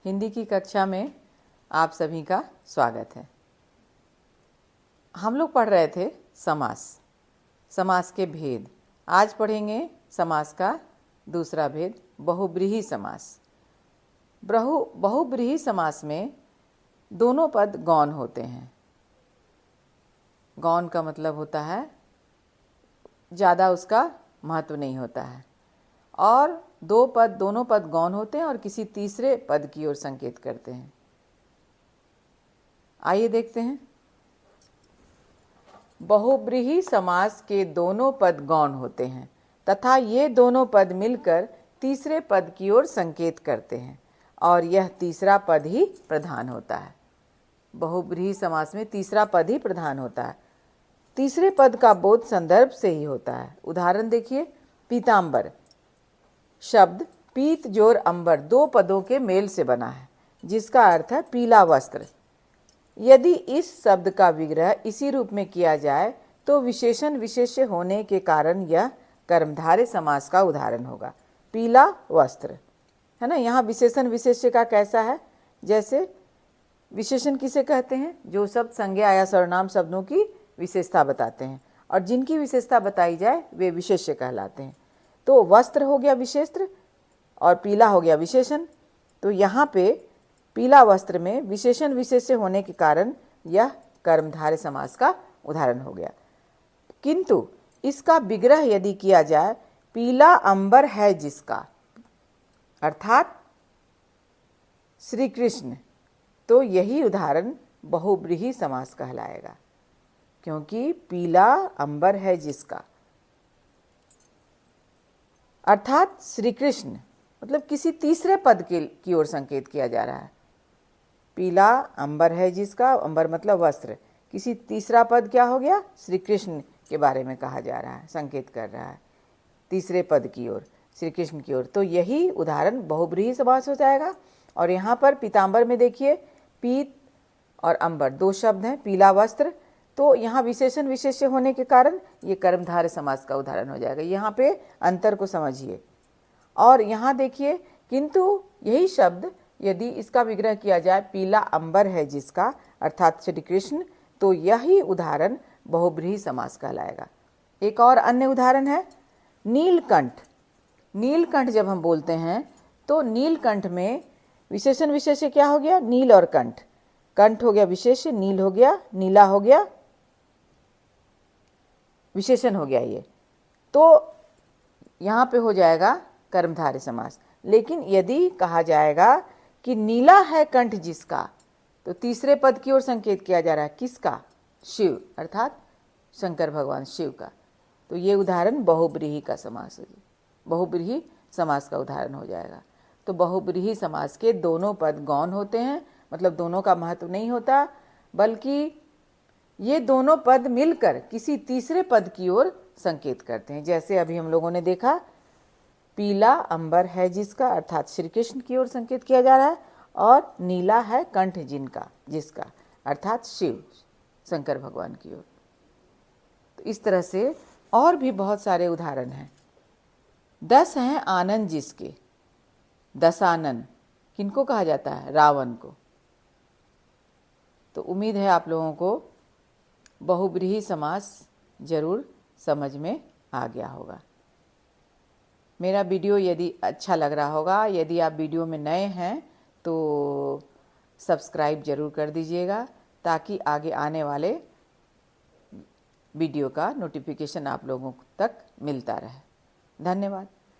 हिंदी की कक्षा में आप सभी का स्वागत है। हम लोग पढ़ रहे थे समास के भेद। आज पढ़ेंगे समास का दूसरा भेद, बहुब्रीहि समास। बहुब्रीहि समास में दोनों पद गौण होते हैं। गौण का मतलब होता है ज़्यादा उसका महत्व नहीं होता है, और दोनों पद गौण होते हैं और किसी तीसरे पद की ओर संकेत करते हैं। आइए देखते हैं। बहुब्रीहि समास के दोनों पद गौण होते हैं तथा ये दोनों पद मिलकर तीसरे पद की ओर संकेत करते हैं और यह तीसरा पद ही प्रधान होता है। बहुब्रीहि समास में तीसरा पद ही प्रधान होता है। तीसरे पद का बोध संदर्भ से ही होता है। उदाहरण देखिए, पीतांबर शब्द पीत जोर अंबर दो पदों के मेल से बना है, जिसका अर्थ है पीला वस्त्र। यदि इस शब्द का विग्रह इसी रूप में किया जाए तो विशेषण विशेष्य होने के कारण यह कर्मधारय समास का उदाहरण होगा। पीला वस्त्र है ना। यहाँ विशेषण विशेष्य का कैसा है? जैसे विशेषण किसे कहते हैं? जो शब्द संज्ञा या सर्वनाम शब्दों की विशेषता बताते हैं, और जिनकी विशेषता बताई जाए वे विशेष्य कहलाते हैं। तो वस्त्र हो गया विशेषण और पीला हो गया विशेषण। तो यहाँ पे पीला वस्त्र में विशेषण विशेष्य होने के कारण यह कर्मधारय समास का उदाहरण हो गया। किंतु इसका विग्रह यदि किया जाए पीला अंबर है जिसका, अर्थात श्री कृष्ण, तो यही उदाहरण बहुब्रीहि समास कहलाएगा, क्योंकि पीला अंबर है जिसका अर्थात श्री कृष्ण, मतलब किसी तीसरे पद की ओर संकेत किया जा रहा है। पीला अंबर है जिसका, अंबर मतलब वस्त्र, किसी तीसरा पद क्या हो गया? श्री कृष्ण के बारे में कहा जा रहा है, संकेत कर रहा है तीसरे पद की ओर, श्री कृष्ण की ओर। तो यही उदाहरण बहुब्रीहि समास हो जाएगा। और यहाँ पर पीतांबर में देखिए, पीत और अंबर दो शब्द हैं, पीला वस्त्र, तो यहाँ विशेषण विशेष्य होने के कारण ये कर्मधारय समास का उदाहरण हो जाएगा। यहाँ पे अंतर को समझिए। और यहाँ देखिए, किंतु यही शब्द यदि इसका विग्रह किया जाए पीला अंबर है जिसका, अर्थात श्री कृष्ण, तो यही उदाहरण बहुब्रीहि समास कहलाएगा। एक और अन्य उदाहरण है नीलकंठ। नीलकंठ जब हम बोलते हैं तो नीलकंठ में विशेषण विशेष्य क्या हो गया? नील और कंठ। कंठ हो गया विशेष्य, नील हो गया, नीला हो गया विशेषण हो गया ये। तो यहाँ पे हो जाएगा कर्मधारय समास। लेकिन यदि कहा जाएगा कि नीला है कंठ जिसका, तो तीसरे पद की ओर संकेत किया जा रहा है किसका? शिव, अर्थात शंकर भगवान शिव का। तो ये उदाहरण बहुब्रीहि का समास हो, बहुब्रीहि समास का उदाहरण हो जाएगा। तो बहुब्रीहि समास के दोनों पद गौण होते हैं, मतलब दोनों का महत्व नहीं होता, बल्कि ये दोनों पद मिलकर किसी तीसरे पद की ओर संकेत करते हैं। जैसे अभी हम लोगों ने देखा, पीला अंबर है जिसका, अर्थात श्री कृष्ण की ओर संकेत किया जा रहा है, और नीला है कंठ जिसका, अर्थात शिव, शंकर भगवान की ओर। तो इस तरह से और भी बहुत सारे उदाहरण हैं। 10 हैं आनंद जिसके, दशानन किनको कहा जाता है? रावण को। तो उम्मीद है आप लोगों को बहुब्रीहि समास जरूर समझ में आ गया होगा। मेरा वीडियो यदि अच्छा लग रहा होगा, यदि आप वीडियो में नए हैं तो सब्सक्राइब जरूर कर दीजिएगा, ताकि आगे आने वाले वीडियो का नोटिफिकेशन आप लोगों तक मिलता रहे। धन्यवाद।